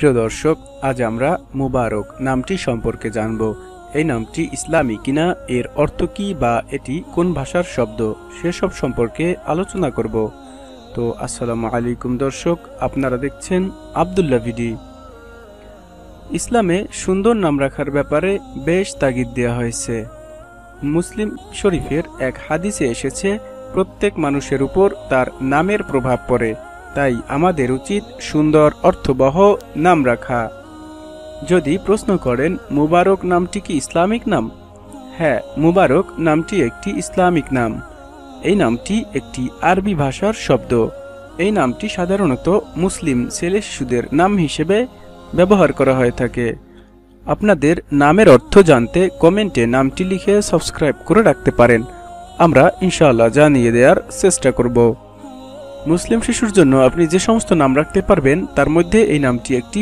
প্রিয় দর্শক, আজ আমরা মুবারক নামটি সম্পর্কে জানব। এই নামটি ইসলামী কিনা, এর অর্থ কি বা এটি কোন ভাষার শব্দ, সেসব সম্পর্কে আলোচনা করব। তো আসসালামু আলাইকুম দর্শক, আপনারা দেখছেন আব্দুল্লাহ ভিডি। ইসলামে সুন্দর নাম রাখার ব্যাপারে বেশ তাগিদ দেওয়া হয়েছে। মুসলিম শরীফের এক হাদিসে এসেছে, প্রত্যেক মানুষের উপর তার নামের প্রভাব পড়ে, তাই আমাদের উচিত সুন্দর অর্থবহ নাম রাখা। যদি প্রশ্ন করেন মুবারক নামটি কি ইসলামিক নাম? হ্যাঁ, মুবারক নামটি একটি ইসলামিক নাম। এই নামটি একটি আরবি ভাষার শব্দ। এই নামটি সাধারণত মুসলিম ছেলে শিশুদের নাম হিসেবে ব্যবহার করা হয়ে থাকে। আপনাদের নামের অর্থ জানতে কমেন্টে নামটি লিখে সাবস্ক্রাইব করে রাখতে পারেন, আমরা ইনশাআল্লাহ জানিয়ে দেওয়ার চেষ্টা করব। মুসলিম শিশুর জন্য আপনি যে সমস্ত নাম রাখতে পারবেন তার মধ্যে এই নামটি একটি